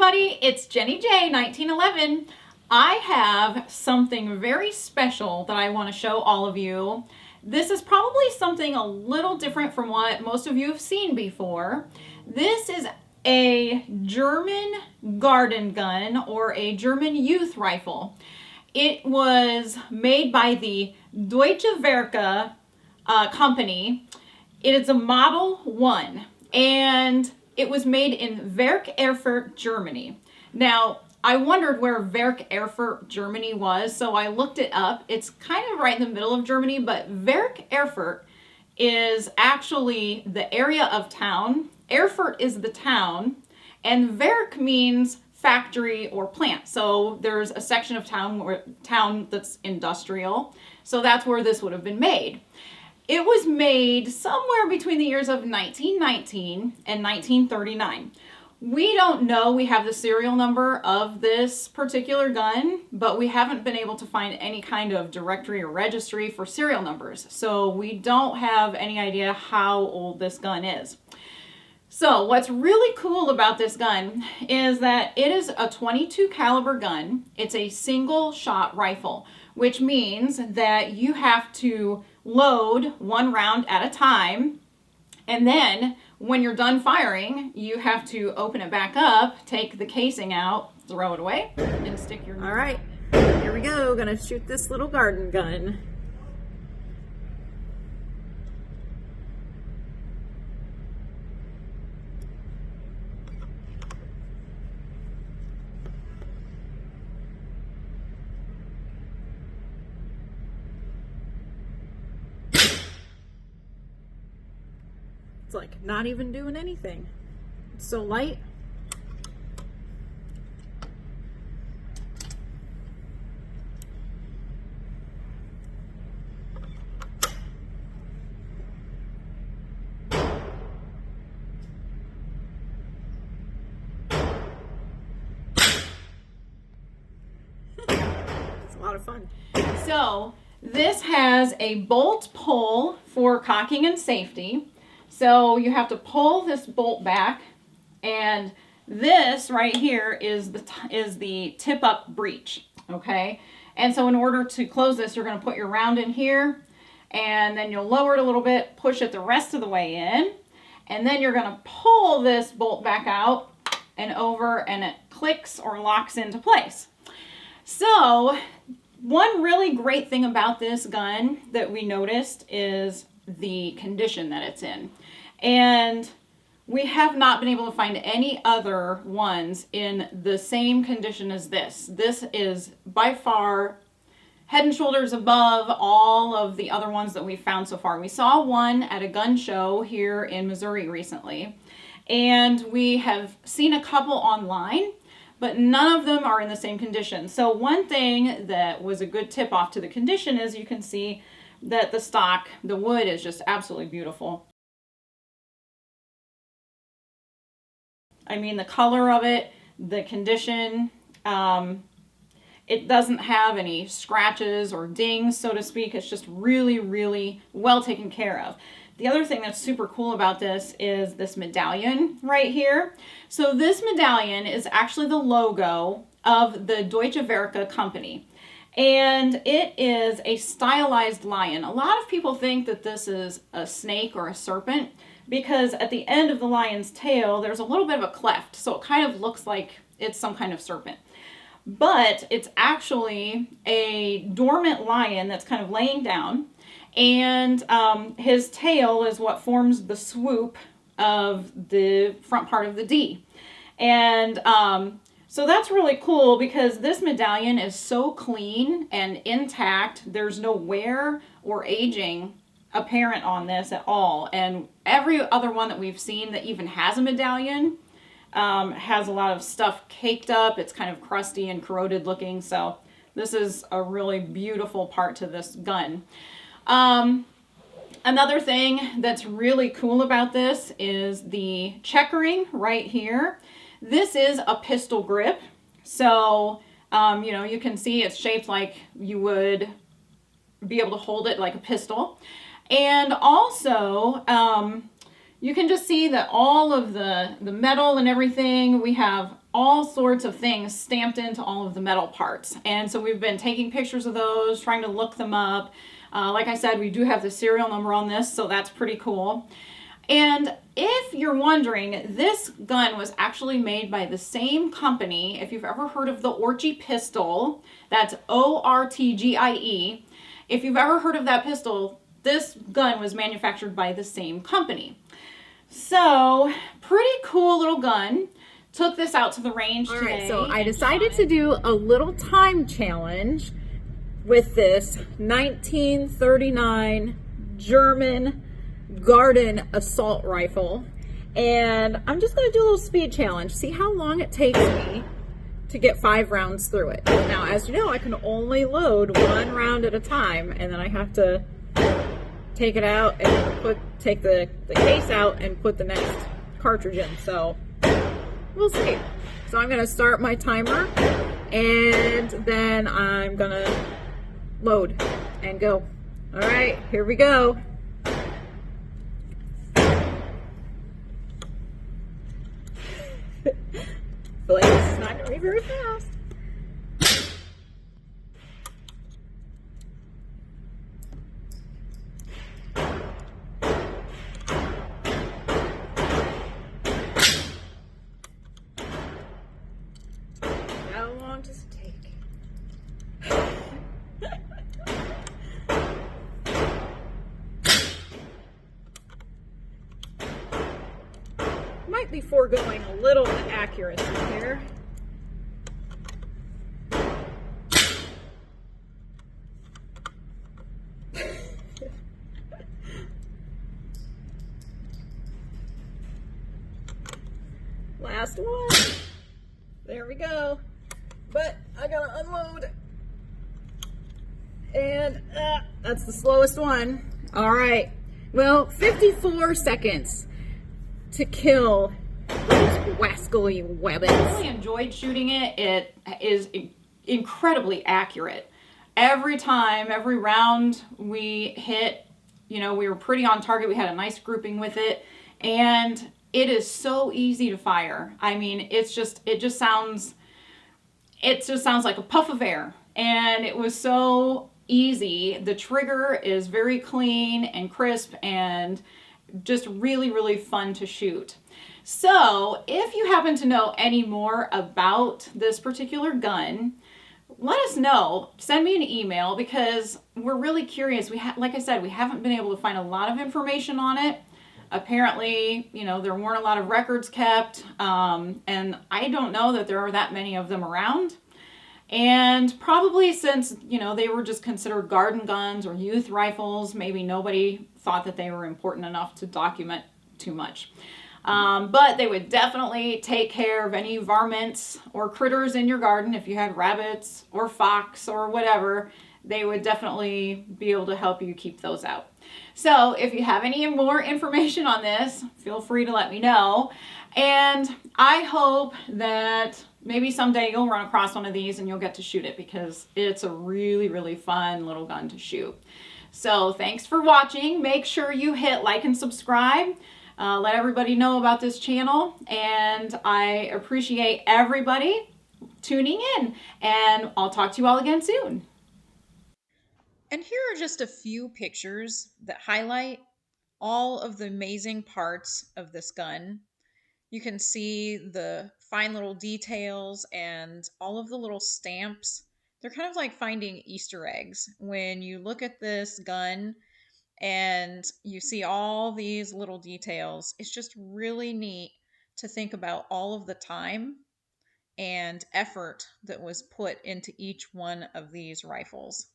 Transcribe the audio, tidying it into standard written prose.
everybody, it's Jenny J 1911. I have something very special that I want to show all of you. This is probably something a little different from what most of you have seen before. This is a German garden gun or a German youth rifle. It was made by the Deutsche Werke company. It is a Model 1 and it was made in Werk, Erfurt, Germany. Now, I wondered where Werk, Erfurt, Germany was, so I looked it up. It's kind of right in the middle of Germany, but Werk, Erfurt is actually the area of town. Erfurt is the town, and Werk means factory or plant. So there's a section of town that's industrial. So that's where this would have been made. It was made somewhere between the years of 1919 and 1939. We don't know, we have the serial number of this particular gun, but we haven't been able to find any kind of directory or registry for serial numbers. So we don't have any idea how old this gun is. So what's really cool about this gun is that it is a .22 caliber gun. It's a single shot rifle, which means that you have to load one round at a time, and then when you're done firing, you have to open it back up, take the casing out, throw it away, and stick your... All right, here we go. Gonna shoot this little garden gun. It's like not even doing anything. It's so light. It's a lot of fun. So this has a bolt pull for cocking and safety. So you have to pull this bolt back, and this right here is the tip-up breech, okay? And so in order to close this, you're going to put your round in here, and then you'll lower it a little bit, push it the rest of the way in, and then you're going to pull this bolt back out and over, and it clicks or locks into place. So one really great thing about this gun that we noticed is the condition that it's in. And we have not been able to find any other ones in the same condition as this. This is by far head and shoulders above all of the other ones that we've found so far. We saw one at a gun show here in Missouri recently, and we have seen a couple online, but none of them are in the same condition. So one thing that was a good tip off to the condition is you can see that the stock, the wood is just absolutely beautiful. I mean, the color of it, the condition, it doesn't have any scratches or dings, so to speak. It's just really, really well taken care of. The other thing that's super cool about this is this medallion right here. So this medallion is actually the logo of the Deutsche Werke company. And it is a stylized lion. A lot of people think that this is a snake or a serpent because at the end of the lion's tail, there's a little bit of a cleft. So it kind of looks like it's some kind of serpent. But it's actually a dormant lion that's kind of laying down. And his tail is what forms the swoop of the front part of the D. And so that's really cool because this medallion is so clean and intact. There's no wear or aging apparent on this at all. And every other one that we've seen that even has a medallion has a lot of stuff caked up. It's kind of crusty and corroded looking. So this is a really beautiful part to this gun. Another thing that's really cool about this is the checkering right here. This is a pistol grip. So, you know, you can see it's shaped like you would be able to hold it like a pistol. And also, you can just see that all of the metal and everything, we have all sorts of things stamped into all of the metal parts. And so we've been taking pictures of those, trying to look them up. Like I said, we do have the serial number on this, so that's pretty cool. And if you're wondering, this gun was actually made by the same company. If you've ever heard of the Ortgie pistol, that's ORTGIE. If you've ever heard of that pistol, this gun was manufactured by the same company. So, pretty cool little gun. Took this out to the range today. All right, so I decided to do a little time challenge with this 1939 German garden assault rifle. And I'm just going to do a little speed challenge, see how long it takes me to get 5 rounds through it. Now, as you know, I can only load 1 round at a time, and then I have to take it out and take the case out and put the next cartridge in. So we'll see. So I'm going to start my timer, and then I'm going to load and go. All right, here we go. But it's not going to be very fast. How long does it take? Might be foregoing a little accuracy here. Last one. There we go. But I gotta unload. And that's the slowest one. All right. Well, 54 seconds to kill those rascally weapons. I really enjoyed shooting it. It is incredibly accurate. Every time, every round we hit, we were pretty on target. We had a nice grouping with it, and it is so easy to fire. I mean, it just sounds like a puff of air, and it was so easy. The trigger is very clean and crisp and just really, really fun to shoot. So if you happen to know any more about this particular gun, let us know. Send me an email, because we're really curious. Like I said, we haven't been able to find a lot of information on it. Apparently, there weren't a lot of records kept, and I don't know that there are that many of them around. And probably since, they were just considered garden guns or youth rifles, maybe nobody thought that they were important enough to document too much. But they would definitely take care of any varmints or critters in your garden. If you had rabbits or fox or whatever, they would definitely be able to help you keep those out. So if you have any more information on this, feel free to let me know. And I hope that maybe someday you'll run across one of these and you'll get to shoot it, because it's a really, really fun little gun to shoot. So thanks for watching. Make sure you hit like and subscribe. Let everybody know about this channel, and I appreciate everybody tuning in, and I'll talk to you all again soon. And here are just a few pictures that highlight all of the amazing parts of this gun. You can see the fine little details and all of the little stamps. They're kind of like finding Easter eggs when you look at this gun and you see all these little details. It's just really neat to think about all of the time and effort that was put into each one of these rifles.